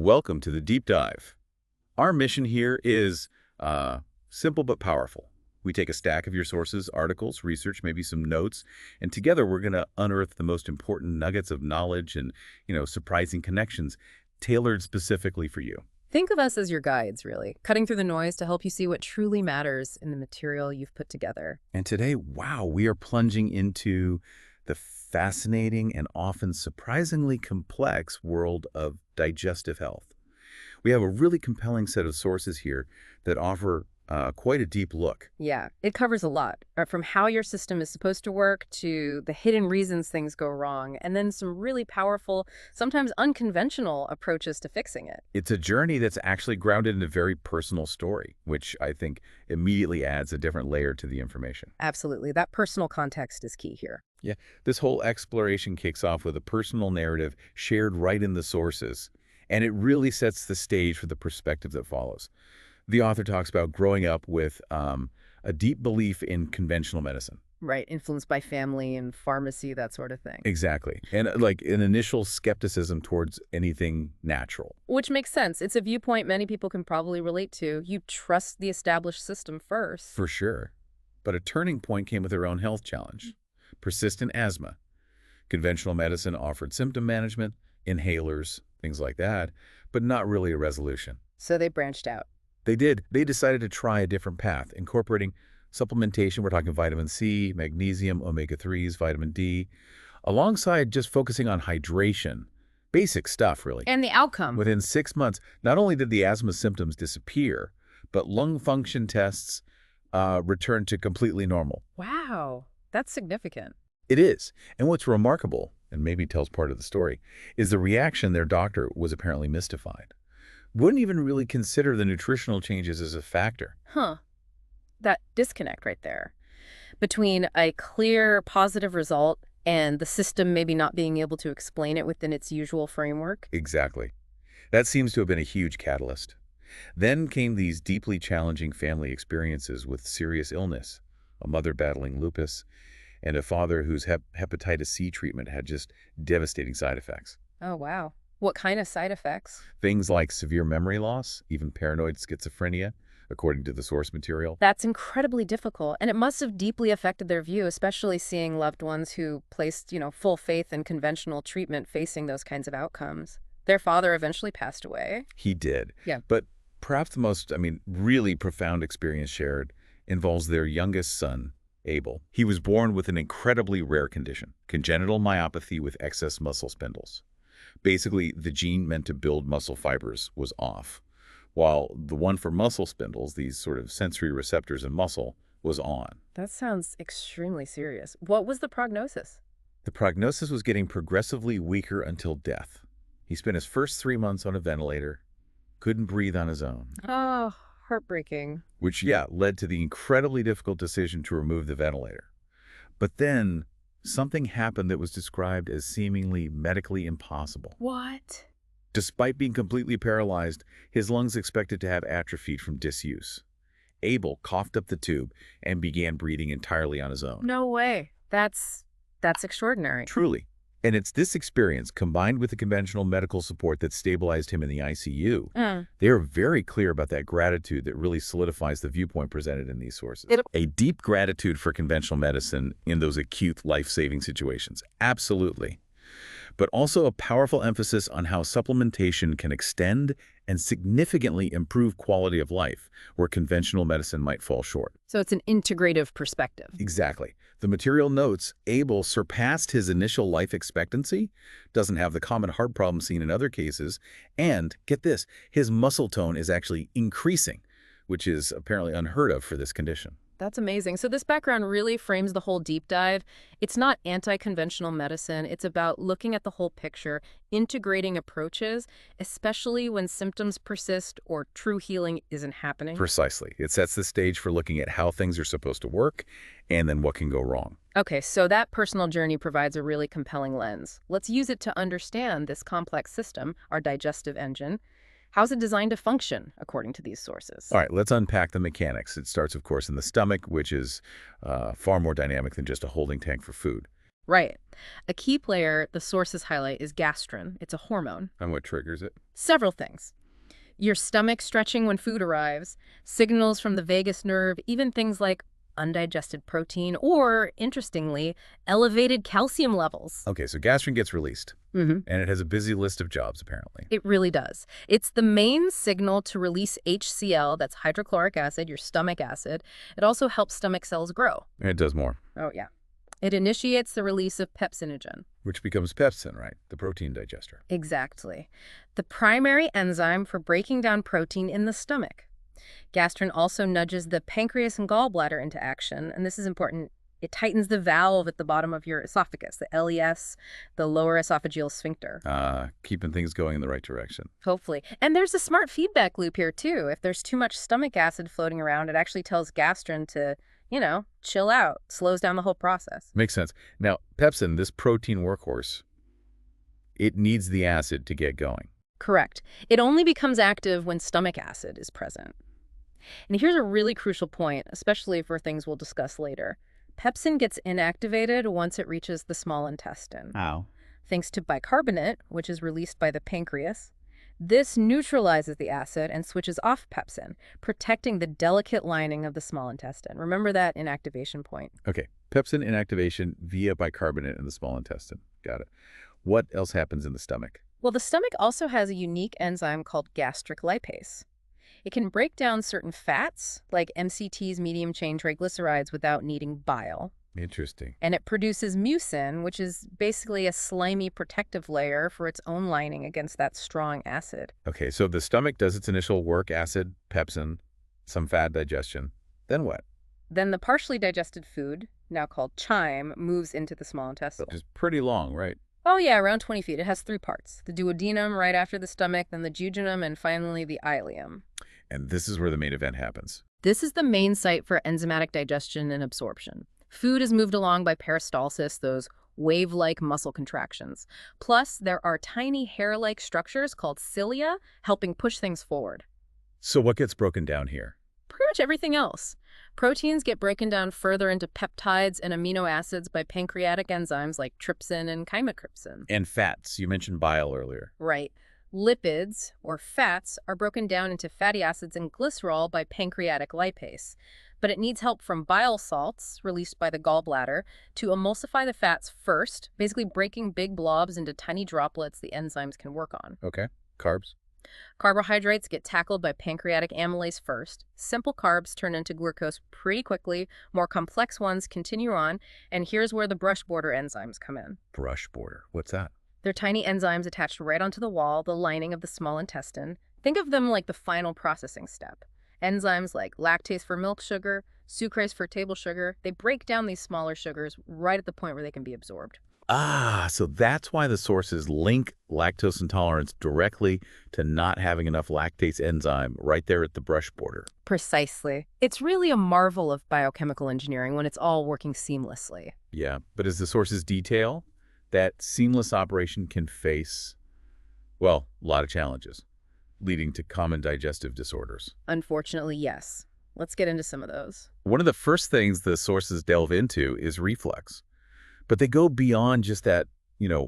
Welcome to the deep dive. Our mission here is simple but powerful. We take a stack of your sources, articles, research, maybe some notes, and together we're going to unearth the most important nuggets of knowledge and, surprising connections tailored specifically for you. Think of us as your guides, really, cutting through the noise to help you see what truly matters in the material you've put together. And today, wow, we are plunging into the fascinating and often surprisingly complex world of digestive health. We have a really compelling set of sources here that offer quite a deep look. Yeah, it covers a lot, from how your system is supposed to work to the hidden reasons things go wrong, and then some really powerful, sometimes unconventional approaches to fixing it. It's a journey that's actually grounded in a very personal story, which I think immediately adds a different layer to the information. Absolutely. That personal context is key here. Yeah, this whole exploration kicks off with a personal narrative shared right in the sources, and it really sets the stage for the perspective that follows. The author talks about growing up with a deep belief in conventional medicine. Right, influenced by family and pharmacy, that sort of thing. Exactly. And like an initial skepticism towards anything natural. Which makes sense. It's a viewpoint many people can probably relate to. You trust the established system first. For sure. But a turning point came with her own health challenge. Persistent asthma. Conventional medicine offered symptom management, inhalers, things like that, but not really a resolution. So they branched out. They did. They decided to try a different path, incorporating supplementation. We're talking vitamin C, magnesium, omega-3s, vitamin D, alongside just focusing on hydration. Basic stuff, really. And the outcome? Within 6 months, not only did the asthma symptoms disappear, but lung function tests returned to completely normal. Wow, that's significant. It is. And what's remarkable, and maybe tells part of the story, is the reaction their doctor was apparently mystified. Wouldn't even really consider the nutritional changes as a factor. Huh. That disconnect right there between a clear positive result and the system maybe not being able to explain it within its usual framework. Exactly. That seems to have been a huge catalyst. Then came these deeply challenging family experiences with serious illness, a mother battling lupus, and a father whose hepatitis C treatment had just devastating side effects. Oh, wow. What kind of side effects? Things like severe memory loss, even paranoid schizophrenia, according to the source material. That's incredibly difficult, and it must have deeply affected their view, especially seeing loved ones who placed, full faith in conventional treatment facing those kinds of outcomes. Their father eventually passed away. He did. Yeah. But perhaps the most, really profound experience shared involves their youngest son, Abel. He was born with an incredibly rare condition, congenital myopathy with excess muscle spindles. Basically, the gene meant to build muscle fibers was off, while the one for muscle spindles, these sort of sensory receptors in muscle, was on. That sounds extremely serious. What was the prognosis? The prognosis was getting progressively weaker until death. He spent his first 3 months on a ventilator, couldn't breathe on his own. Oh, heartbreaking. Which, led to the incredibly difficult decision to remove the ventilator. But then something happened that was described as seemingly medically impossible. What? Despite being completely paralyzed, his lungs expected to have atrophied from disuse. Abel coughed up the tube and began breathing entirely on his own. No way. That's extraordinary. Truly. And it's this experience, combined with the conventional medical support that stabilized him in the ICU, they are very clear about that gratitude that really solidifies the viewpoint presented in these sources. A deep gratitude for conventional medicine in those acute life-saving situations. Absolutely. But also a powerful emphasis on how supplementation can extend and significantly improve quality of life where conventional medicine might fall short. So it's an integrative perspective. Exactly. The material notes Abel surpassed his initial life expectancy, doesn't have the common heart problem seen in other cases, and, get this, his muscle tone is actually increasing, which is apparently unheard of for this condition. That's amazing. So this background really frames the whole deep dive. It's not anti-conventional medicine. It's about looking at the whole picture, integrating approaches, especially when symptoms persist or true healing isn't happening. Precisely. It sets the stage for looking at how things are supposed to work and then what can go wrong. Okay, so that personal journey provides a really compelling lens. Let's use it to understand this complex system, our digestive engine. How's it designed to function, according to these sources? All right, let's unpack the mechanics. It starts, of course, in the stomach, which is far more dynamic than just a holding tank for food. Right. A key player the sources highlight is gastrin. It's a hormone. And what triggers it? Several things. Your stomach stretching when food arrives, signals from the vagus nerve, even things like undigested protein or, interestingly, elevated calcium levels. Okay, so gastrin gets released, and it has a busy list of jobs, apparently. It really does. It's the main signal to release HCl, that's hydrochloric acid, your stomach acid. It also helps stomach cells grow. And it does more. Oh, yeah. It initiates the release of pepsinogen. Which becomes pepsin, right? The protein digester. Exactly. The primary enzyme for breaking down protein in the stomach. Gastrin also nudges the pancreas and gallbladder into action, and this is important. It tightens the valve at the bottom of your esophagus, the LES, the lower esophageal sphincter. Keeping things going in the right direction. Hopefully. And there's a smart feedback loop here, too. If there's too much stomach acid floating around, it actually tells gastrin to, chill out, slows down the whole process. Makes sense. Now, pepsin, this protein workhorse, it needs the acid to get going. Correct. It only becomes active when stomach acid is present. And here's a really crucial point, especially for things we'll discuss later. Pepsin gets inactivated once it reaches the small intestine. How? Thanks to bicarbonate, which is released by the pancreas. This neutralizes the acid and switches off pepsin, protecting the delicate lining of the small intestine. Remember that inactivation point. Okay, pepsin inactivation via bicarbonate in the small intestine. Got it. What else happens in the stomach? Well, the stomach also has a unique enzyme called gastric lipase. It can break down certain fats, like MCTs, medium-chain triglycerides, without needing bile. Interesting. And it produces mucin, which is basically a slimy protective layer for its own lining against that strong acid. Okay, so the stomach does its initial work, acid, pepsin, some fat digestion. Then what? Then the partially digested food, now called chyme, moves into the small intestine. Which is pretty long, right? Oh yeah, around 20 feet. It has 3 parts. The duodenum right after the stomach, then the jejunum, and finally the ileum. And this is where the main event happens. This is the main site for enzymatic digestion and absorption. Food is moved along by peristalsis, those wave-like muscle contractions. Plus, there are tiny hair-like structures called cilia helping push things forward. So what gets broken down here? Pretty much everything else. Proteins get broken down further into peptides and amino acids by pancreatic enzymes like trypsin and chymotrypsin. And fats. You mentioned bile earlier. Right. Lipids, or fats, are broken down into fatty acids and glycerol by pancreatic lipase. But it needs help from bile salts, released by the gallbladder, to emulsify the fats first, basically breaking big blobs into tiny droplets the enzymes can work on. Okay. Carbs? Carbohydrates get tackled by pancreatic amylase first. Simple carbs turn into glucose pretty quickly. More complex ones continue on. And here's where the brush border enzymes come in. Brush border. What's that? They're tiny enzymes attached right onto the wall, the lining of the small intestine. Think of them like the final processing step. Enzymes like lactase for milk sugar, sucrase for table sugar, they break down these smaller sugars right at the point where they can be absorbed. So that's why the sources link lactose intolerance directly to not having enough lactase enzyme right there at the brush border. Precisely. It's really a marvel of biochemical engineering when it's all working seamlessly. Yeah, but as the sources detail, that seamless operation can face, well, a lot of challenges, leading to common digestive disorders. Unfortunately, yes. Let's get into some of those. One of the first things the sources delve into is reflux. But they go beyond just that,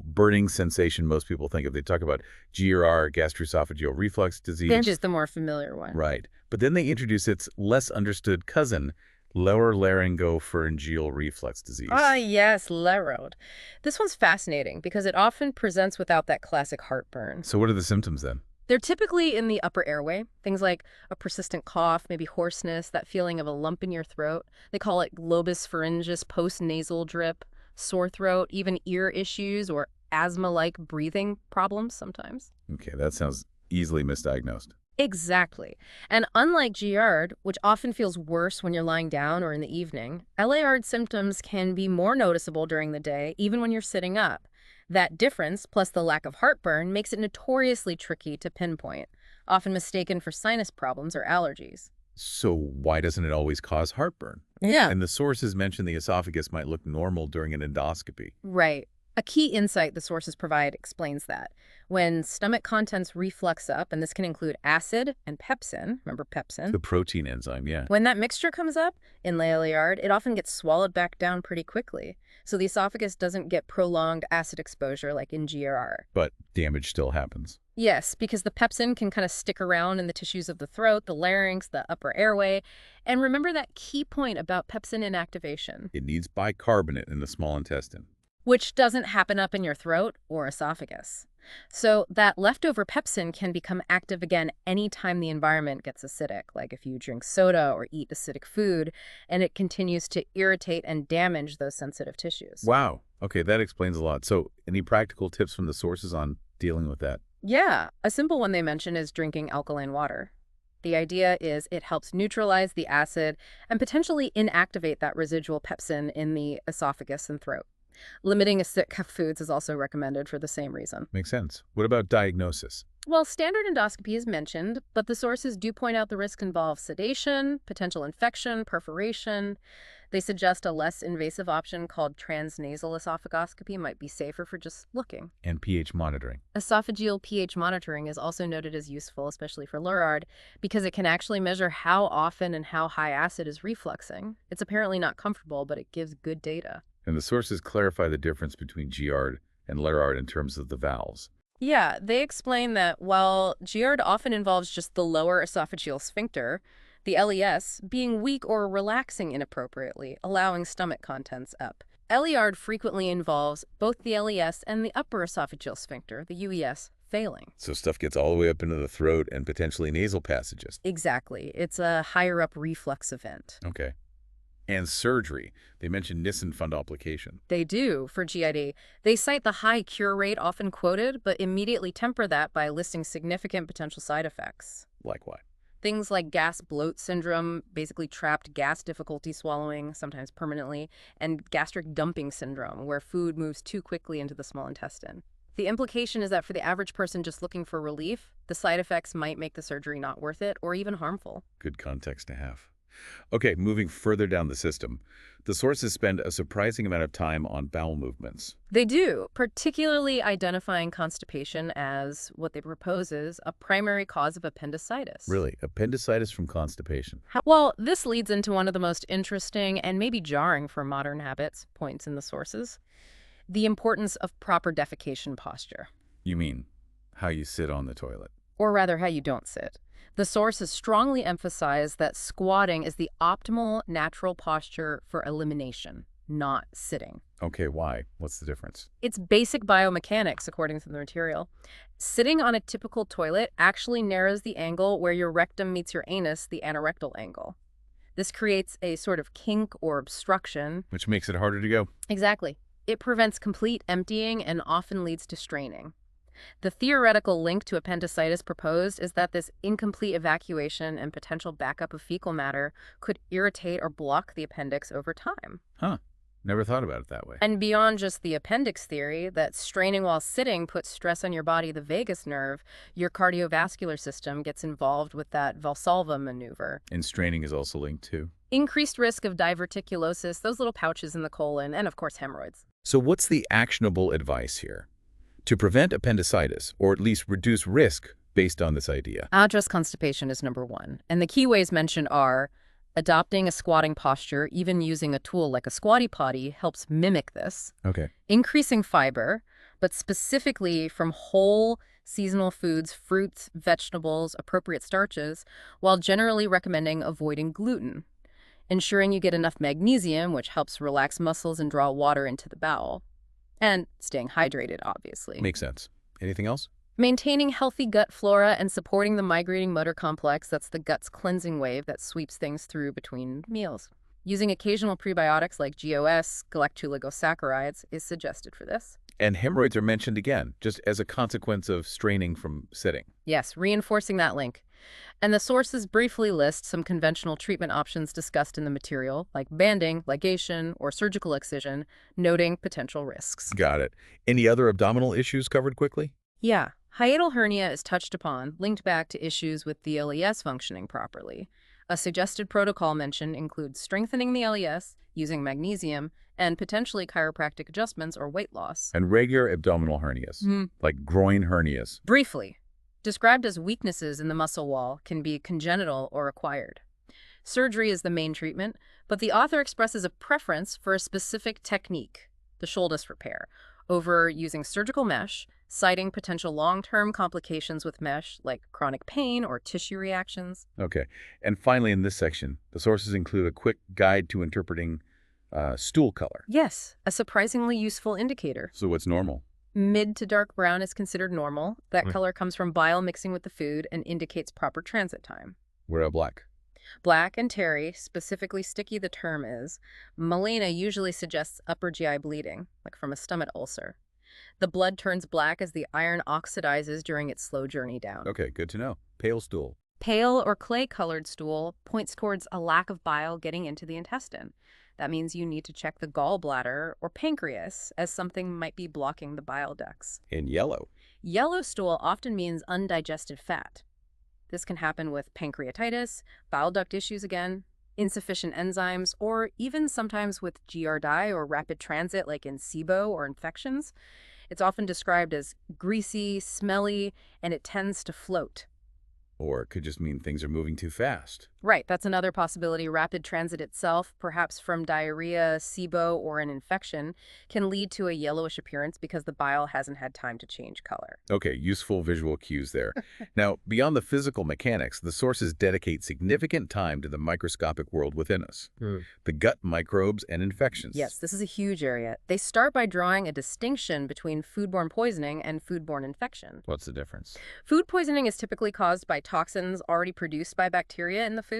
burning sensation most people think of. They talk about GERD, gastroesophageal reflux disease. They're just the more familiar one. Right. But then they introduce its less understood cousin, lower laryngopharyngeal reflux disease. Yes, LAROD. This one's fascinating because it often presents without that classic heartburn. So what are the symptoms then? They're typically in the upper airway, things like a persistent cough, maybe hoarseness, that feeling of a lump in your throat. They call it globus pharyngeus post-nasal drip, sore throat, even ear issues or asthma-like breathing problems sometimes. Okay, that sounds easily misdiagnosed. Exactly. And unlike GERD, which often feels worse when you're lying down or in the evening, LARD symptoms can be more noticeable during the day, even when you're sitting up. That difference, plus the lack of heartburn, makes it notoriously tricky to pinpoint, often mistaken for sinus problems or allergies. So why doesn't it always cause heartburn? Yeah. And the sources mention the esophagus might look normal during an endoscopy. Right. A key insight the sources provide explains that. When stomach contents reflux up, and this can include acid and pepsin, remember pepsin? The protein enzyme, yeah. When that mixture comes up in Laliard, it often gets swallowed back down pretty quickly. So the esophagus doesn't get prolonged acid exposure like in GERD. But damage still happens. Yes, because the pepsin can kind of stick around in the tissues of the throat, the larynx, the upper airway. And remember that key point about pepsin inactivation, It needs bicarbonate in the small intestine. which doesn't happen up in your throat or esophagus. So that leftover pepsin can become active again anytime the environment gets acidic, like if you drink soda or eat acidic food, and it continues to irritate and damage those sensitive tissues. Wow. Okay, that explains a lot. So any practical tips from the sources on dealing with that? Yeah, a simple one they mention is drinking alkaline water. The idea is it helps neutralize the acid and potentially inactivate that residual pepsin in the esophagus and throat. Limiting acidic foods is also recommended for the same reason. Makes sense. What about diagnosis? Well, standard endoscopy is mentioned, but the sources do point out the risk involves sedation, potential infection, perforation. They suggest a less invasive option called transnasal esophagoscopy might be safer for just looking. And pH monitoring. Esophageal pH monitoring is also noted as useful, especially for Lurard, because it can actually measure how often and how high acid is refluxing. It's apparently not comfortable, but it gives good data. And the sources clarify the difference between GERD and Lurard in terms of the valves. Yeah, they explain that while GERD often involves just the lower esophageal sphincter, the LES being weak or relaxing inappropriately, allowing stomach contents up. Lurard frequently involves both the LES and the upper esophageal sphincter, the UES, failing. So stuff gets all the way up into the throat and potentially nasal passages. Exactly. It's a higher up reflux event. Okay. And surgery. They mention Nissen fundoplication. They do for GID. They cite the high cure rate often quoted, but immediately temper that by listing significant potential side effects. Like what? Things like gas bloat syndrome, basically trapped gas difficulty swallowing, sometimes permanently, and gastric dumping syndrome, where food moves too quickly into the small intestine. The implication is that for the average person just looking for relief, the side effects might make the surgery not worth it or even harmful. Good context to have. Okay, moving further down the system, the sources spend a surprising amount of time on bowel movements. They do, particularly identifying constipation as what they propose is a primary cause of appendicitis. Really? Appendicitis from constipation? Well, this leads into one of the most interesting and maybe jarring for modern habits points in the sources: the importance of proper defecation posture. You mean how you sit on the toilet? Or rather, how you don't sit. The sources strongly emphasize that squatting is the optimal natural posture for elimination, not sitting. Okay, why? What's the difference? It's basic biomechanics, according to the material. Sitting on a typical toilet actually narrows the angle where your rectum meets your anus, the anorectal angle. This creates a sort of kink or obstruction. Which makes it harder to go. Exactly. It prevents complete emptying and often leads to straining. The theoretical link to appendicitis proposed is that this incomplete evacuation and potential backup of fecal matter could irritate or block the appendix over time. Huh. Never thought about it that way. And beyond just the appendix theory, that straining while sitting puts stress on your body, the vagus nerve, your cardiovascular system gets involved with that Valsalva maneuver. And straining is also linked to Increased risk of diverticulosis, those little pouches in the colon, and of course hemorrhoids. So what's the actionable advice here? To prevent appendicitis, or at least reduce risk based on this idea? Address constipation is number one. And the key ways mentioned are adopting a squatting posture, even using a tool like a squatty potty helps mimic this. Okay. Increasing fiber, but specifically from whole seasonal foods, fruits, vegetables, appropriate starches, while generally recommending avoiding gluten. Ensuring you get enough magnesium, which helps relax muscles and draw water into the bowel. And staying hydrated, obviously. Makes sense. Anything else? Maintaining healthy gut flora and supporting the migrating motor complex, that's the gut's cleansing wave that sweeps things through between meals. Using occasional prebiotics like GOS, galactuligosaccharides, is suggested for this. And hemorrhoids are mentioned again, just as a consequence of straining from sitting. Yes, reinforcing that link. And the sources briefly list some conventional treatment options discussed in the material, like banding, ligation, or surgical excision, noting potential risks. Got it. Any other abdominal issues covered quickly? Yeah, hiatal hernia is touched upon, linked back to issues with the LES functioning properly. A suggested protocol mention includes strengthening the LES, using magnesium, and potentially chiropractic adjustments or weight loss. And regular abdominal hernias, like groin hernias. Briefly, described as weaknesses in the muscle wall, can be congenital or acquired. Surgery is the main treatment, but the author expresses a preference for a specific technique, the shoulder repair, over using surgical mesh, citing potential long-term complications with mesh like chronic pain or tissue reactions. Okay. And finally, in this section, the sources include a quick guide to interpreting stool color. Yes, a surprisingly useful indicator. So what's normal? Mid to dark brown is considered normal. That color comes from bile mixing with the food and indicates proper transit time. What about black? Black and terry, specifically sticky the term is, melena usually suggests upper GI bleeding, like from a stomach ulcer. The blood turns black as the iron oxidizes during its slow journey down. Okay, good to know. Pale stool. Pale or clay-colored stool points towards a lack of bile getting into the intestine. That means you need to check the gallbladder or pancreas, as something might be blocking the bile ducts. In yellow. Yellow stool often means undigested fat. This can happen with pancreatitis, bile duct issues again, insufficient enzymes, or even sometimes with GERD or rapid transit like in SIBO or infections. It's often described as greasy, smelly, and it tends to float. Or it could just mean things are moving too fast. Right, that's another possibility. Rapid transit itself, perhaps from diarrhea, SIBO, or an infection, can lead to a yellowish appearance because the bile hasn't had time to change color. Okay, useful visual cues there. Now, beyond the physical mechanics, the sources dedicate significant time to the microscopic world within us. The gut microbes and infections. Yes, this is a huge area. They start by drawing a distinction between foodborne poisoning and foodborne infection. What's the difference? Food poisoning is typically caused by toxins already produced by bacteria in the food.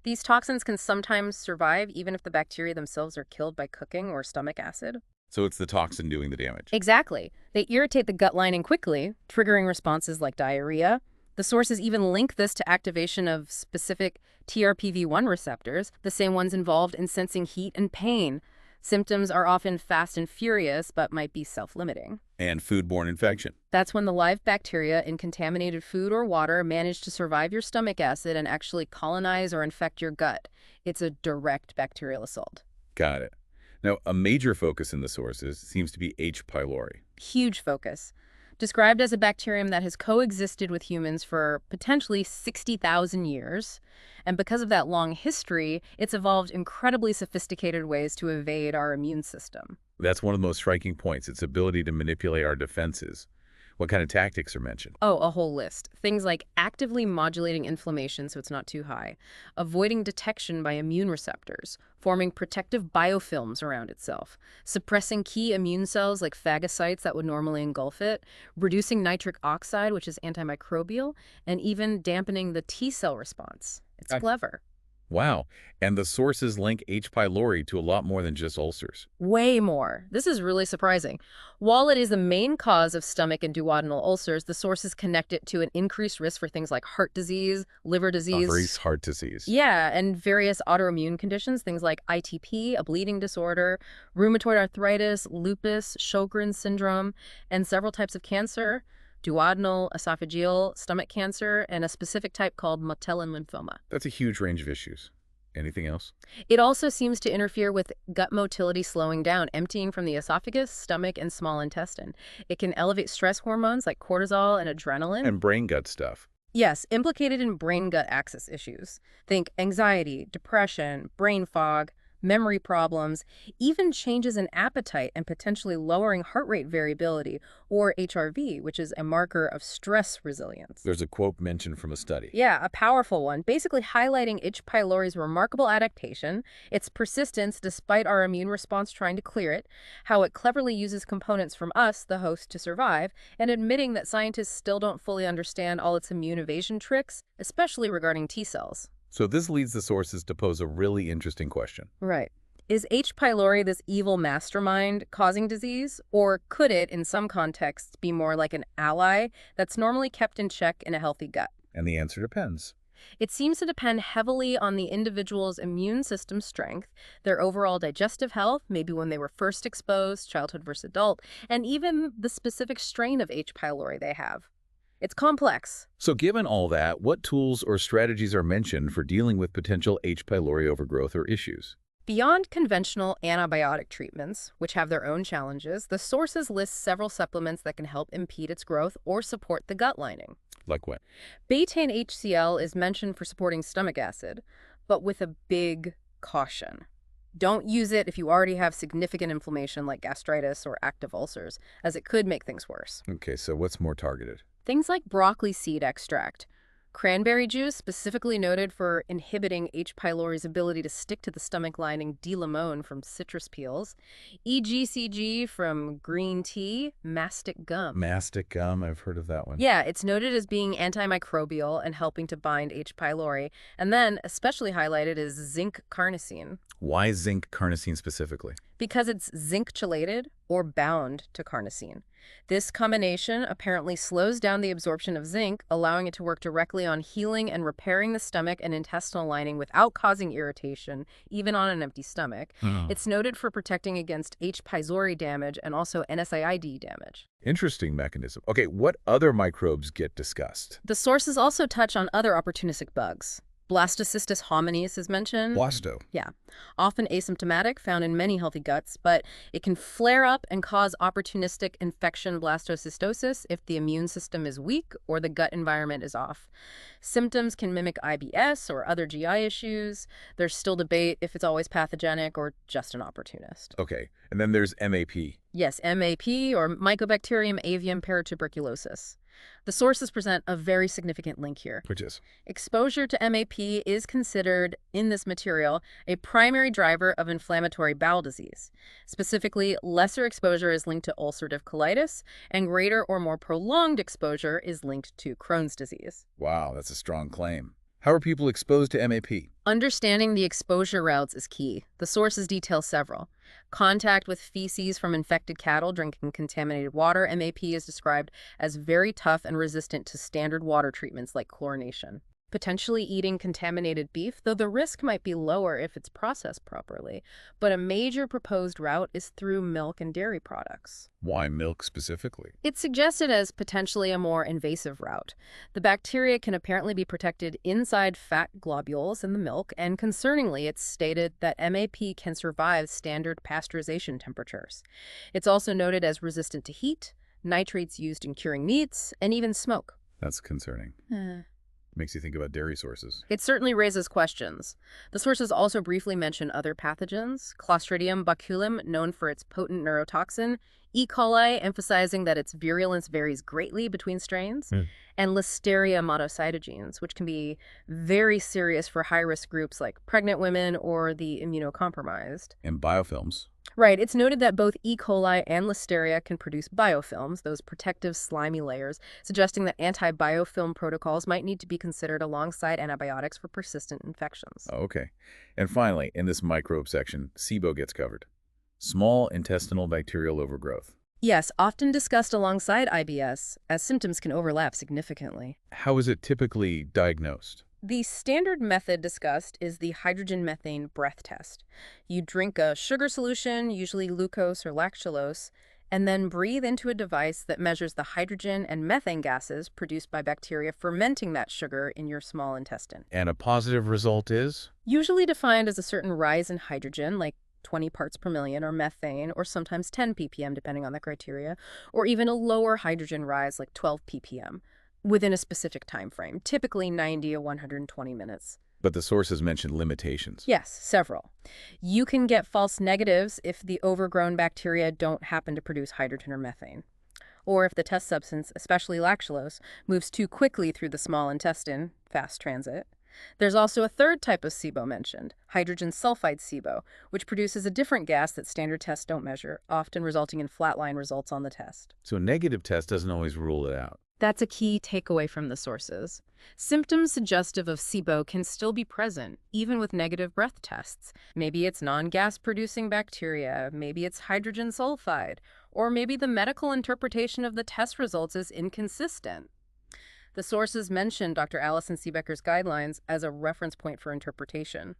These toxins can sometimes survive even if the bacteria themselves are killed by cooking or stomach acid. So it's the toxin doing the damage. Exactly. They irritate the gut lining quickly, triggering responses like diarrhea. The sources even link this to activation of specific TRPV1 receptors, the same ones involved in sensing heat and pain. Symptoms are often fast and furious, but might be self-limiting. And foodborne infection. That's when the live bacteria in contaminated food or water manage to survive your stomach acid and actually colonize or infect your gut. It's a direct bacterial assault. Got it. Now, a major focus in the sources seems to be H. pylori. Huge focus. Described as a bacterium that has coexisted with humans for potentially 60,000 years. And because of that long history, it's evolved incredibly sophisticated ways to evade our immune system. That's one of the most striking points, its ability to manipulate our defenses. What kind of tactics are mentioned? Oh, a whole list. Things like actively modulating inflammation so it's not too high, avoiding detection by immune receptors, forming protective biofilms around itself, suppressing key immune cells like phagocytes that would normally engulf it, reducing nitric oxide, which is antimicrobial, and even dampening the T-cell response. It's clever. Wow. And the sources link H. pylori to a lot more than just ulcers. Way more. This is really surprising. While it is the main cause of stomach and duodenal ulcers, the sources connect it to an increased risk for things like heart disease, liver disease. Heart disease. Yeah, and various autoimmune conditions, things like ITP, a bleeding disorder, rheumatoid arthritis, lupus, Sjogren's syndrome, and several types of cancer, duodenal, esophageal, stomach cancer, and a specific type called Mottellin lymphoma. That's a huge range of issues. Anything else? It also seems to interfere with gut motility slowing down, emptying from the esophagus, stomach, and small intestine. It can elevate stress hormones like cortisol and adrenaline. And brain-gut stuff. Yes, implicated in brain-gut axis issues. Think anxiety, depression, brain fog, memory problems, even changes in appetite and potentially lowering heart rate variability, or HRV, which is a marker of stress resilience. There's a quote mentioned from a study. Yeah, a powerful one, basically highlighting H. pylori's remarkable adaptation, its persistence despite our immune response trying to clear it, how it cleverly uses components from us, the host, to survive, and admitting that scientists still don't fully understand all its immune evasion tricks, especially regarding T cells. So this leads the sources to pose a really interesting question. Right. Is H. pylori this evil mastermind causing disease? Or could it, in some contexts, be more like an ally that's normally kept in check in a healthy gut? And the answer depends. It seems to depend heavily on the individual's immune system strength, their overall digestive health, maybe when they were first exposed, childhood versus adult, and even the specific strain of H. pylori they have. It's complex. So given all that, what tools or strategies are mentioned for dealing with potential H. pylori overgrowth or issues? Beyond conventional antibiotic treatments, which have their own challenges, the sources list several supplements that can help impede its growth or support the gut lining. Like what? Betaine HCl is mentioned for supporting stomach acid, but with a big caution. Don't use it if you already have significant inflammation like gastritis or active ulcers, as it could make things worse. Okay, so what's more targeted? Things like broccoli seed extract. Cranberry juice, specifically noted for inhibiting H. pylori's ability to stick to the stomach lining, D-limone from citrus peels, EGCG from green tea, mastic gum. Mastic gum, I've heard of that one. Yeah, it's noted as being antimicrobial and helping to bind H. pylori. And then, especially highlighted, is zinc carnosine. Why zinc carnosine specifically? Because it's zinc chelated or bound to carnosine. This combination apparently slows down the absorption of zinc, allowing it to work directly on healing and repairing the stomach and intestinal lining without causing irritation, even on an empty stomach. Oh. It's noted for protecting against H. pylori damage and also NSAID damage. Interesting mechanism. Okay, what other microbes get discussed? The sources also touch on other opportunistic bugs. Blastocystis hominis is mentioned. Blasto. Yeah, often asymptomatic, found in many healthy guts, but it can flare up and cause opportunistic infection blastocystosis if the immune system is weak or the gut environment is off. Symptoms can mimic IBS or other GI issues. There's still debate if it's always pathogenic or just an opportunist. Okay, and then there's MAP. Yes, MAP, or Mycobacterium avium paratuberculosis. The sources present a very significant link here. Which is? Exposure to MAP is considered, in this material, a primary driver of inflammatory bowel disease. Specifically, lesser exposure is linked to ulcerative colitis, and greater or more prolonged exposure is linked to Crohn's disease. Wow, that's a strong claim. How are people exposed to MAP? Understanding the exposure routes is key. The sources detail several. Contact with feces from infected cattle drinking contaminated water. MAP is described as very tough and resistant to standard water treatments like chlorination. Potentially eating contaminated beef, though the risk might be lower if it's processed properly. But a major proposed route is through milk and dairy products. Why milk specifically? It's suggested as potentially a more invasive route. The bacteria can apparently be protected inside fat globules in the milk, and concerningly, it's stated that MAP can survive standard pasteurization temperatures. It's also noted as resistant to heat, nitrates used in curing meats, and even smoke. That's concerning. Makes you think about dairy sources. It certainly raises questions. The sources also briefly mention other pathogens, Clostridium botulinum, known for its potent neurotoxin, E. coli, emphasizing that its virulence varies greatly between strains, and Listeria monocytogenes, which can be very serious for high-risk groups like pregnant women or the immunocompromised. And biofilms. Right. It's noted that both E. coli and Listeria can produce biofilms, those protective slimy layers, suggesting that anti-biofilm protocols might need to be considered alongside antibiotics for persistent infections. Oh, okay. And finally, in this microbe section, SIBO gets covered. Small intestinal bacterial overgrowth. Yes, often discussed alongside IBS, as symptoms can overlap significantly. How is it typically diagnosed? The standard method discussed is the hydrogen methane breath test. You drink a sugar solution, usually glucose or lactulose, and then breathe into a device that measures the hydrogen and methane gases produced by bacteria fermenting that sugar in your small intestine. And a positive result is? Usually defined as a certain rise in hydrogen, like 20 parts per million, or methane, or sometimes 10 ppm, depending on the criteria, or even a lower hydrogen rise, like 12 ppm. Within a specific time frame, typically 90 to 120 minutes. But the sources mention limitations. Yes, several. You can get false negatives if the overgrown bacteria don't happen to produce hydrogen or methane. Or if the test substance, especially lactulose, moves too quickly through the small intestine, fast transit. There's also a third type of SIBO mentioned, hydrogen sulfide SIBO, which produces a different gas that standard tests don't measure, often resulting in flatline results on the test. So a negative test doesn't always rule it out. That's a key takeaway from the sources. Symptoms suggestive of SIBO can still be present, even with negative breath tests. Maybe it's non-gas-producing bacteria, maybe it's hydrogen sulfide, or maybe the medical interpretation of the test results is inconsistent. The sources mention Dr. Alison Seebecker's guidelines as a reference point for interpretation.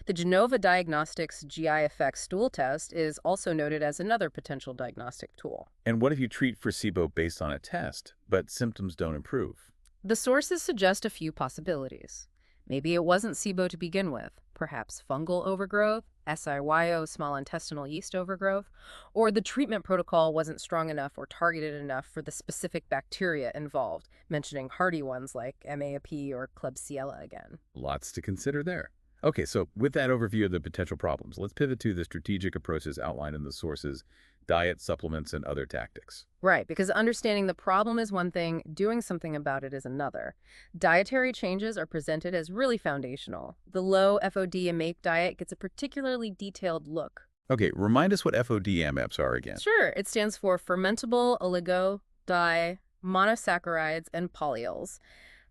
The Genova Diagnostics GI effect stool test is also noted as another potential diagnostic tool. And what if you treat for SIBO based on a test, but symptoms don't improve? The sources suggest a few possibilities. Maybe it wasn't SIBO to begin with, perhaps fungal overgrowth, SIYO, small intestinal yeast overgrowth, or the treatment protocol wasn't strong enough or targeted enough for the specific bacteria involved, mentioning hardy ones like MAP or Klebsiella again. Lots to consider there. Okay, so with that overview of the potential problems, let's pivot to the strategic approaches outlined in the sources: diet, supplements, and other tactics. Right, because understanding the problem is one thing, doing something about it is another. Dietary changes are presented as really foundational. The low FODMAP diet gets a particularly detailed look. Okay, remind us what FODMAPs are again. Sure, it stands for fermentable oligo, di, monosaccharides, and polyols.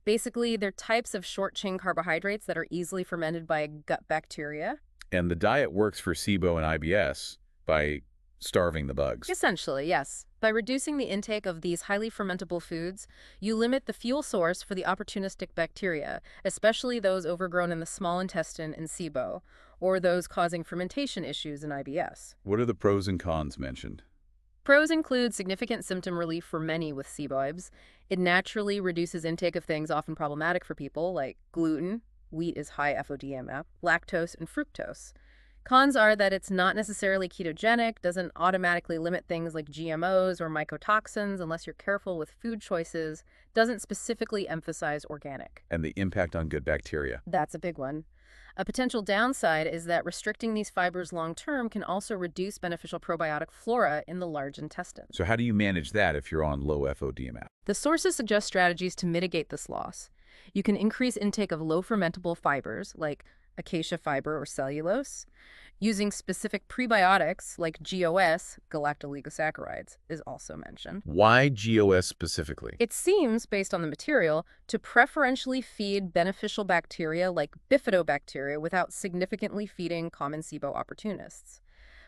Basically, they're types of short-chain carbohydrates that are easily fermented by gut bacteria. And the diet works for SIBO and IBS by starving the bugs. Essentially, yes. By reducing the intake of these highly fermentable foods, you limit the fuel source for the opportunistic bacteria, especially those overgrown in the small intestine and SIBO, or those causing fermentation issues in IBS. What are the pros and cons mentioned? Pros include significant symptom relief for many with SIBOs. It naturally reduces intake of things often problematic for people, like gluten, wheat is high FODMAP, lactose, and fructose. Cons are that it's not necessarily ketogenic, doesn't automatically limit things like GMOs or mycotoxins unless you're careful with food choices, doesn't specifically emphasize organic. And the impact on good bacteria. That's a big one. A potential downside is that restricting these fibers long-term can also reduce beneficial probiotic flora in the large intestine. So how do you manage that if you're on low FODMAP? The sources suggest strategies to mitigate this loss. You can increase intake of low fermentable fibers like acacia fiber or cellulose. Using specific prebiotics like GOS, galactoligosaccharides, is also mentioned. Why GOS specifically? It seems, based on the material, to preferentially feed beneficial bacteria like bifidobacteria without significantly feeding common SIBO opportunists.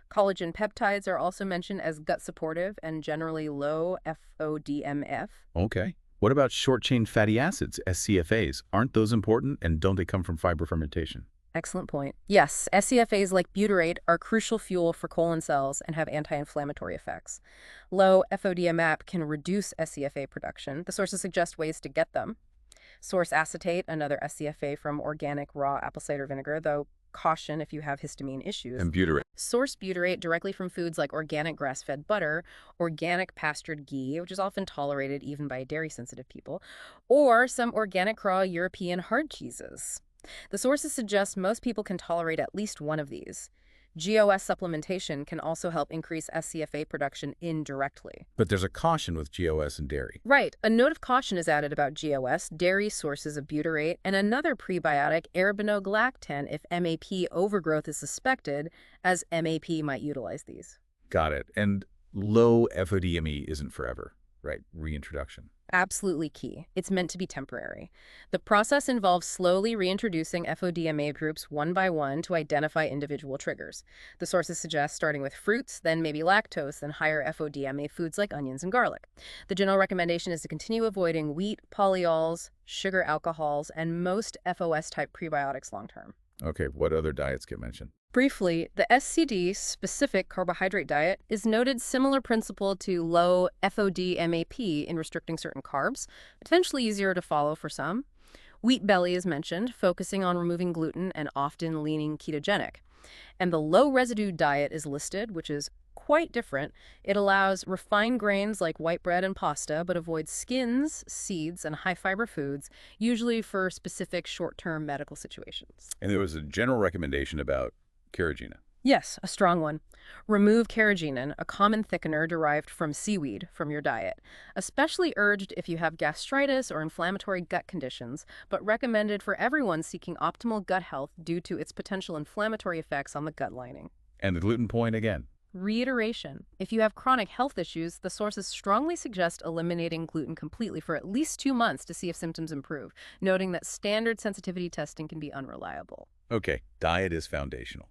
Collagen peptides are also mentioned as gut supportive and generally low FODMF. Okay. What about short-chain fatty acids, SCFAs? Aren't those important, and don't they come from fiber fermentation? Excellent point. Yes, SCFAs like butyrate are crucial fuel for colon cells and have anti-inflammatory effects. Low FODMAP can reduce SCFA production. The sources suggest ways to get them. Source acetate, another SCFA from organic raw apple cider vinegar, though caution if you have histamine issues. And butyrate. Source butyrate directly from foods like organic grass-fed butter, organic pastured ghee, which is often tolerated even by dairy-sensitive people, or some organic raw European hard cheeses. The sources suggest most people can tolerate at least one of these. GOS supplementation can also help increase SCFA production indirectly. But there's a caution with GOS and dairy. Right. A note of caution is added about GOS, dairy sources of butyrate, and another prebiotic, arabinogalactan, if MAP overgrowth is suspected, as MAP might utilize these. Got it. And low FODME isn't forever, right? Reintroduction. Absolutely key. It's meant to be temporary. The process involves slowly reintroducing FODMA groups one by one to identify individual triggers. The sources suggest starting with fruits, then maybe lactose, then higher FODMA foods like onions and garlic. The general recommendation is to continue avoiding wheat, polyols, sugar alcohols, and most FOS-type prebiotics long-term. Okay, what other diets get mentioned? Briefly, the SCD-specific carbohydrate diet is noted similar principle to low FODMAP in restricting certain carbs, potentially easier to follow for some. Wheat belly is mentioned, focusing on removing gluten and often leaning ketogenic. And the low residue diet is listed, which is quite different. It allows refined grains like white bread and pasta, but avoids skins, seeds, and high-fiber foods, usually for specific short-term medical situations. And there was a general recommendation about carrageenan. Yes, a strong one. Remove carrageenan, a common thickener derived from seaweed, from your diet. Especially urged if you have gastritis or inflammatory gut conditions, but recommended for everyone seeking optimal gut health due to its potential inflammatory effects on the gut lining. And the gluten point again. Reiteration. If you have chronic health issues, the sources strongly suggest eliminating gluten completely for at least 2 months to see if symptoms improve, noting that standard sensitivity testing can be unreliable. Okay, diet is foundational.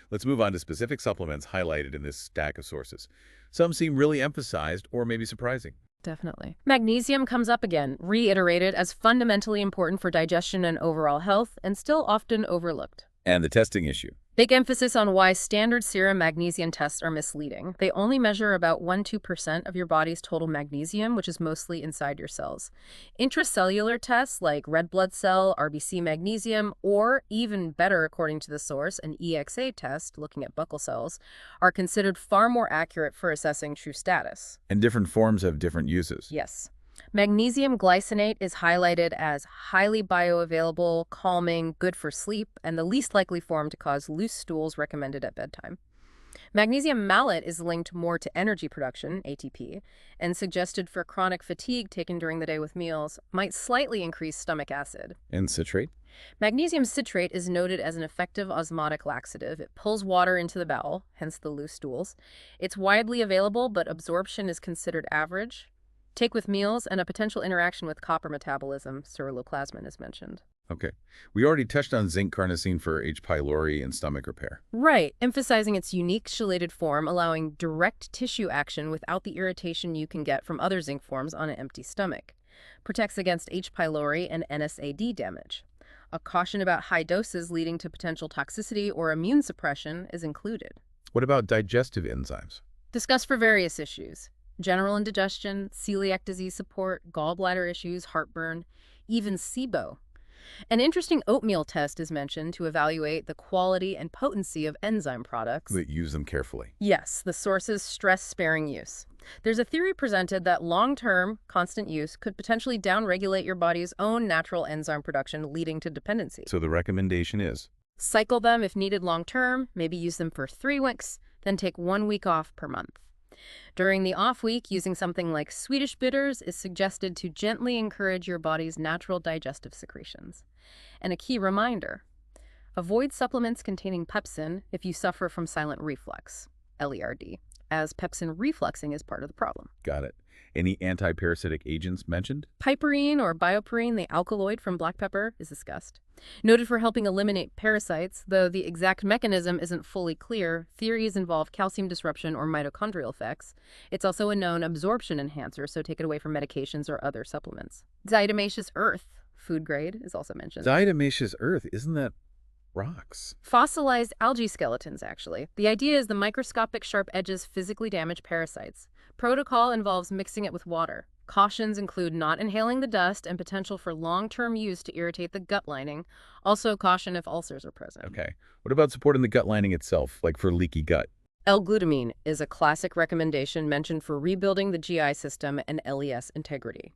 Let's move on to specific supplements highlighted in this stack of sources. Some seem really emphasized or maybe surprising. Definitely. Magnesium comes up again, reiterated as fundamentally important for digestion and overall health, and still often overlooked. And the testing issue. Big emphasis on why standard serum magnesium tests are misleading. They only measure about 1–2% of your body's total magnesium, which is mostly inside your cells. Intracellular tests like red blood cell, RBC magnesium, or even better, according to the source, an EXA test looking at buccal cells, are considered far more accurate for assessing true status. And different forms have different uses. Yes. Magnesium glycinate is highlighted as highly bioavailable, calming, good for sleep, and the least likely form to cause loose stools recommended at bedtime. Magnesium malate is linked more to energy production, ATP, and suggested for chronic fatigue taken during the day with meals, might slightly increase stomach acid. And citrate? Magnesium citrate is noted as an effective osmotic laxative. It pulls water into the bowel, hence the loose stools. It's widely available, but absorption is considered average. Take with meals, and a potential interaction with copper metabolism, ceruloplasmin, is mentioned. Okay. We already touched on zinc carnosine for H. pylori and stomach repair. Right, emphasizing its unique chelated form, allowing direct tissue action without the irritation you can get from other zinc forms on an empty stomach. Protects against H. pylori and NSAID damage. A caution about high doses leading to potential toxicity or immune suppression is included. What about digestive enzymes? Discussed for various issues. General indigestion, celiac disease support, gallbladder issues, heartburn, even SIBO. An interesting oatmeal test is mentioned to evaluate the quality and potency of enzyme products. But use them carefully. Yes, the source's stress-sparing use. There's a theory presented that long-term, constant use could potentially downregulate your body's own natural enzyme production, leading to dependency. So the recommendation is? Cycle them if needed long-term, maybe use them for 3 weeks, then take 1 week off per month. During the off week, using something like Swedish bitters is suggested to gently encourage your body's natural digestive secretions. And a key reminder, avoid supplements containing pepsin if you suffer from silent reflux, LERD, as pepsin refluxing is part of the problem. Got it. Any antiparasitic agents mentioned? Piperine or bioperine, the alkaloid from black pepper, is discussed. Noted for helping eliminate parasites, though the exact mechanism isn't fully clear, theories involve calcium disruption or mitochondrial effects. It's also a known absorption enhancer, so take it away from medications or other supplements. Diatomaceous earth, food grade, is also mentioned. Diatomaceous earth, isn't that rocks? Fossilized algae skeletons, actually. The idea is the microscopic sharp edges physically damage parasites. Protocol involves mixing it with water. Cautions include not inhaling the dust and potential for long-term use to irritate the gut lining. Also caution if ulcers are present. Okay. What about supporting the gut lining itself, like for leaky gut? L-glutamine is a classic recommendation mentioned for rebuilding the GI system and LES integrity.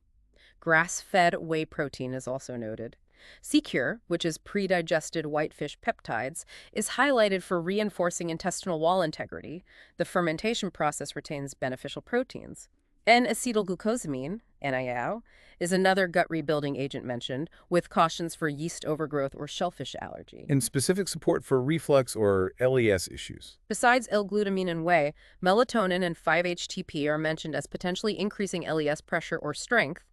Grass-fed whey protein is also noted. C-Cure, which is pre-digested whitefish peptides, is highlighted for reinforcing intestinal wall integrity. The fermentation process retains beneficial proteins. N-acetylglucosamine, NaO, is another gut rebuilding agent mentioned, with cautions for yeast overgrowth or shellfish allergy. And specific support for reflux or LES issues. Besides L-glutamine and whey, melatonin and 5-HTP are mentioned as potentially increasing LES pressure or strength.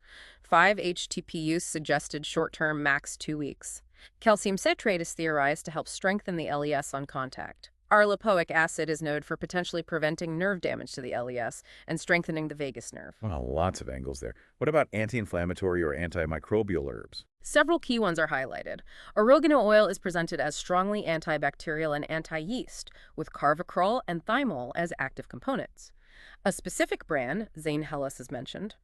5-HTP use suggested short-term, max 2 weeks. Calcium citrate is theorized to help strengthen the LES on contact. R-lipoic acid is noted for potentially preventing nerve damage to the LES and strengthening the vagus nerve. Wow, lots of angles there. What about anti-inflammatory or antimicrobial herbs? Several key ones are highlighted. Oregano oil is presented as strongly antibacterial and anti-yeast, with carvacrol and thymol as active components. A specific brand, Zane Hellas, is mentioned.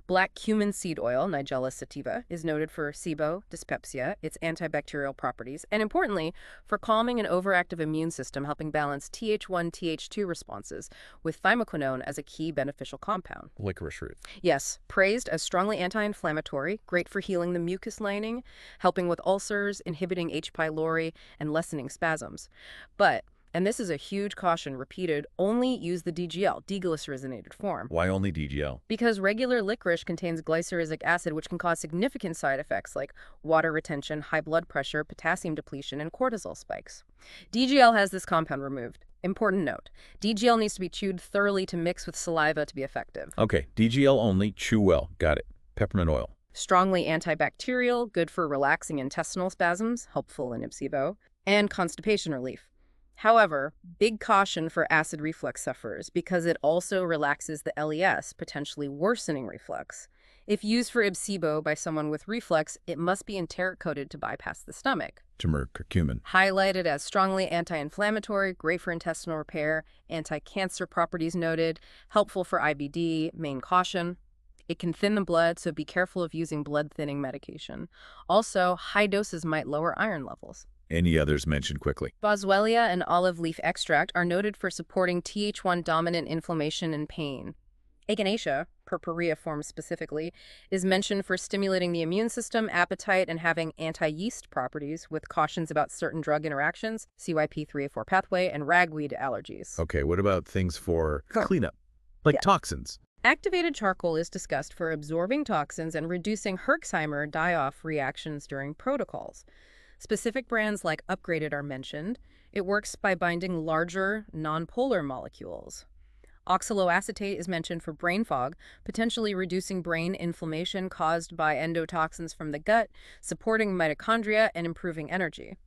Black cumin seed oil, Nigella sativa, is noted for SIBO, dyspepsia, its antibacterial properties, and importantly, for calming an overactive immune system, helping balance Th1, Th2 responses, with thymoquinone as a key beneficial compound. Licorice root. Yes, praised as strongly anti-inflammatory, great for healing the mucus lining, helping with ulcers, inhibiting H. pylori, and lessening spasms. But and this is a huge caution repeated, only use the DGL, deglycyrrhizinated form. Why only DGL? Because regular licorice contains glyceric acid, which can cause significant side effects like water retention, high blood pressure, potassium depletion, and cortisol spikes. DGL has this compound removed. Important note, DGL needs to be chewed thoroughly to mix with saliva to be effective. Okay, DGL only, chew well. Got it. Peppermint oil. Strongly antibacterial, good for relaxing intestinal spasms, helpful in SIBO, and constipation relief. However, big caution for acid reflux sufferers because it also relaxes the LES, potentially worsening reflux. If used for SIBO by someone with reflux, it must be enteric-coated to bypass the stomach. Turmeric, curcumin. Highlighted as strongly anti-inflammatory, great for intestinal repair, anti-cancer properties noted, helpful for IBD, main caution. It can thin the blood, so be careful of using blood-thinning medication. Also, high doses might lower iron levels. Any others mentioned quickly? Boswellia and olive leaf extract are noted for supporting Th1 dominant inflammation and pain. Echinacea, purpurea form specifically, is mentioned for stimulating the immune system, appetite, and having anti-yeast properties, with cautions about certain drug interactions, CYP3A4 pathway, and ragweed allergies. Okay, what about things for cleanup, like toxins? Activated charcoal is discussed for absorbing toxins and reducing Herxheimer die-off reactions during protocols. Specific brands like Upgraded are mentioned. It works by binding larger, non-polar molecules. Oxaloacetate is mentioned for brain fog, potentially reducing brain inflammation caused by endotoxins from the gut, supporting mitochondria, and improving energy.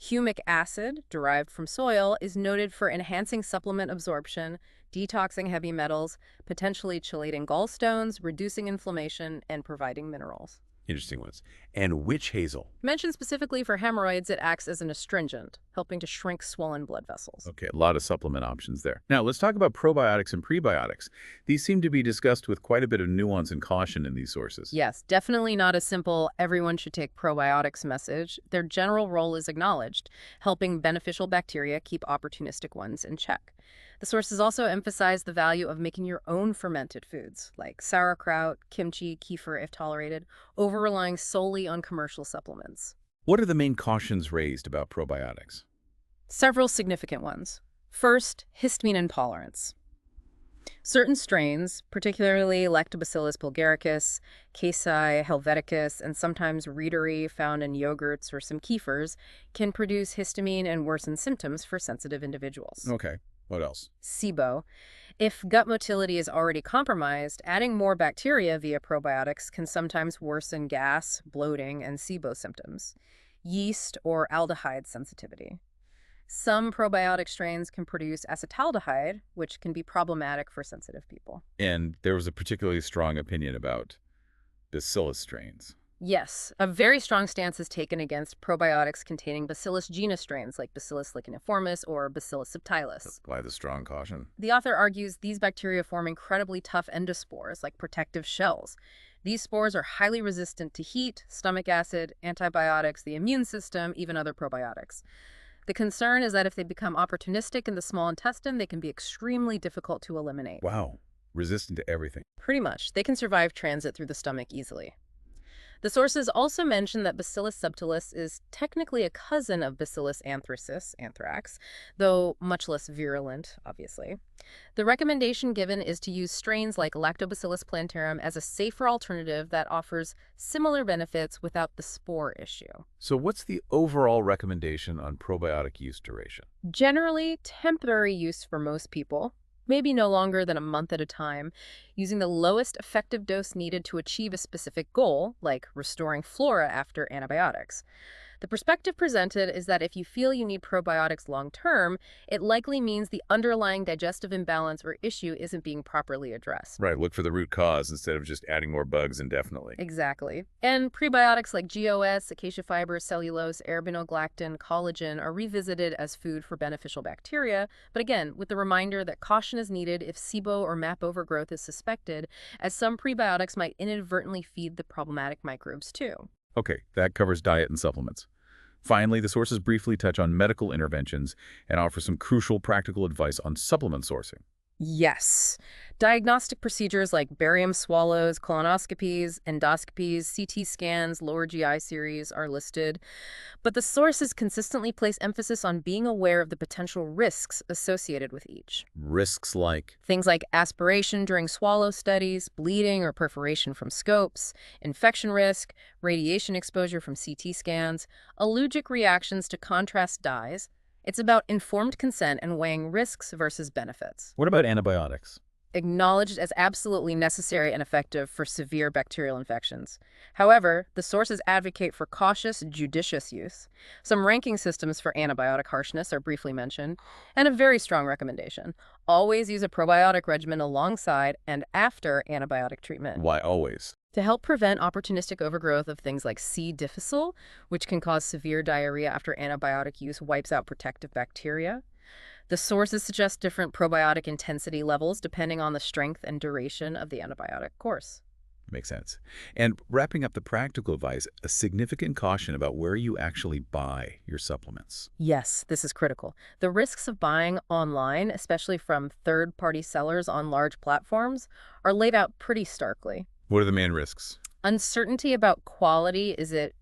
Humic acid, derived from soil, is noted for enhancing supplement absorption, detoxing heavy metals, potentially chelating gallstones, reducing inflammation, and providing minerals. Interesting ones. And witch hazel? Mentioned specifically for hemorrhoids, it acts as an astringent, helping to shrink swollen blood vessels. Okay, a lot of supplement options there. Now, let's talk about probiotics and prebiotics. These seem to be discussed with quite a bit of nuance and caution in these sources. Yes, definitely not a simple everyone should take probiotics message. Their general role is acknowledged, helping beneficial bacteria keep opportunistic ones in check. The sources also emphasize the value of making your own fermented foods, like sauerkraut, kimchi, kefir if tolerated, over relying solely on commercial supplements. What are the main cautions raised about probiotics? Several significant ones. First, histamine intolerance. Certain strains, particularly Lactobacillus bulgaricus, Casei helveticus, and sometimes Reederi found in yogurts or some kefirs, can produce histamine and worsen symptoms for sensitive individuals. Okay. What else? SIBO. If gut motility is already compromised, adding more bacteria via probiotics can sometimes worsen gas, bloating, and SIBO symptoms. Yeast or aldehyde sensitivity. Some probiotic strains can produce acetaldehyde, which can be problematic for sensitive people. And there was a particularly strong opinion about bacillus strains. Yes, a very strong stance is taken against probiotics containing Bacillus genus strains like Bacillus licheniformis or Bacillus subtilis. That's why the strong caution. The author argues these bacteria form incredibly tough endospores, like protective shells. These spores are highly resistant to heat, stomach acid, antibiotics, the immune system, even other probiotics. The concern is that if they become opportunistic in the small intestine, they can be extremely difficult to eliminate. Wow, resistant to everything. Pretty much. They can survive transit through the stomach easily. The sources also mention that Bacillus subtilis is technically a cousin of Bacillus anthracis, anthrax, though much less virulent, obviously. The recommendation given is to use strains like Lactobacillus plantarum as a safer alternative that offers similar benefits without the spore issue. So what's the overall recommendation on probiotic use duration? Generally, temporary use for most people, maybe no longer than a month at a time, using the lowest effective dose needed to achieve a specific goal, like restoring flora after antibiotics. The perspective presented is that if you feel you need probiotics long-term, it likely means the underlying digestive imbalance or issue isn't being properly addressed. Right, look for the root cause instead of just adding more bugs indefinitely. Exactly. And prebiotics like GOS, acacia fiber, cellulose, arabinogalactin, collagen are revisited as food for beneficial bacteria, but again, with the reminder that caution is needed if SIBO or MAP overgrowth is suspected, as some prebiotics might inadvertently feed the problematic microbes too. Okay, that covers diet and supplements. Finally, the sources briefly touch on medical interventions and offer some crucial practical advice on supplement sourcing. Yes. Diagnostic procedures like barium swallows, colonoscopies, endoscopies, CT scans, lower GI series are listed, but the sources consistently place emphasis on being aware of the potential risks associated with each. Risks like? Things like aspiration during swallow studies, bleeding or perforation from scopes, infection risk, radiation exposure from CT scans, allergic reactions to contrast dyes. It's about informed consent and weighing risks versus benefits. What about antibiotics? Acknowledged as absolutely necessary and effective for severe bacterial infections. However, the sources advocate for cautious, judicious use. Some ranking systems for antibiotic harshness are briefly mentioned, and a very strong recommendation. Always use a probiotic regimen alongside and after antibiotic treatment. Why always? To help prevent opportunistic overgrowth of things like C. difficile, which can cause severe diarrhea after antibiotic use wipes out protective bacteria. The sources suggest different probiotic intensity levels depending on the strength and duration of the antibiotic course. Makes sense. And wrapping up the practical advice, a significant caution about where you actually buy your supplements. Yes, this is critical. The risks of buying online, especially from third-party sellers on large platforms, are laid out pretty starkly. What are the main risks? Uncertainty about quality. Is it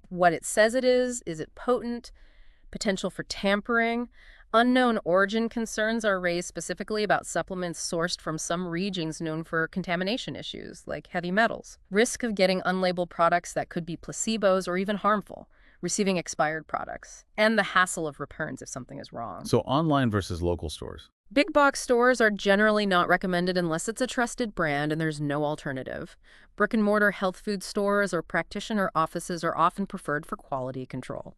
what it says it is? Is it potent? Potential for tampering. Unknown origin concerns are raised specifically about supplements sourced from some regions known for contamination issues, like heavy metals. Risk of getting unlabeled products that could be placebos or even harmful. Receiving expired products. And the hassle of returns if something is wrong. So online versus local stores. Big box stores are generally not recommended unless it's a trusted brand and there's no alternative. Brick-and-mortar health food stores or practitioner offices are often preferred for quality control.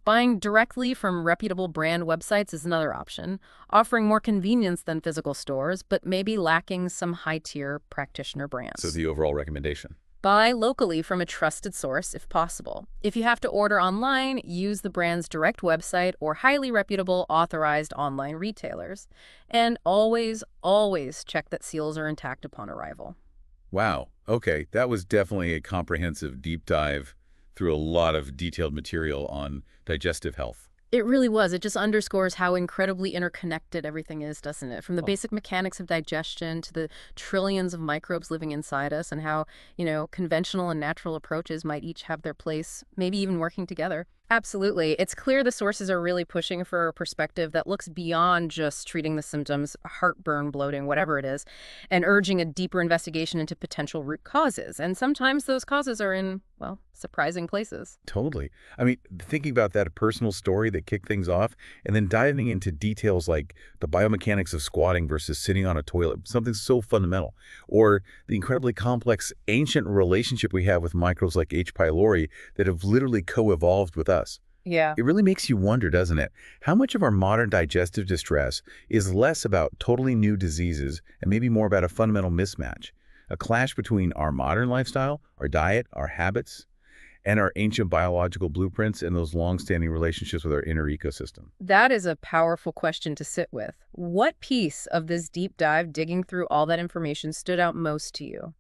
Buying directly from reputable brand websites is another option, offering more convenience than physical stores, but maybe lacking some high-tier practitioner brands. So the overall recommendation. Buy locally from a trusted source if possible. If you have to order online, use the brand's direct website or highly reputable authorized online retailers. And always, always check that seals are intact upon arrival. Wow. Okay, that was definitely a comprehensive deep dive through a lot of detailed material on digestive health. It really was. It just underscores how incredibly interconnected everything is, doesn't it? From the basic mechanics of digestion to the trillions of microbes living inside us and how, conventional and natural approaches might each have their place, maybe even working together. Absolutely. It's clear the sources are really pushing for a perspective that looks beyond just treating the symptoms, heartburn, bloating, whatever it is, and urging a deeper investigation into potential root causes. And sometimes those causes are in, surprising places. Totally. I mean, thinking about that personal story that kicked things off, and then diving into details like the biomechanics of squatting versus sitting on a toilet, something so fundamental, or the incredibly complex ancient relationship we have with microbes like H. pylori that have literally co-evolved with us. Yeah. It really makes you wonder, doesn't it? How much of our modern digestive distress is less about totally new diseases and maybe more about a fundamental mismatch, a clash between our modern lifestyle, our diet, our habits, and our ancient biological blueprints and those long-standing relationships with our inner ecosystem? That is a powerful question to sit with. What piece of this deep dive digging through all that information stood out most to you?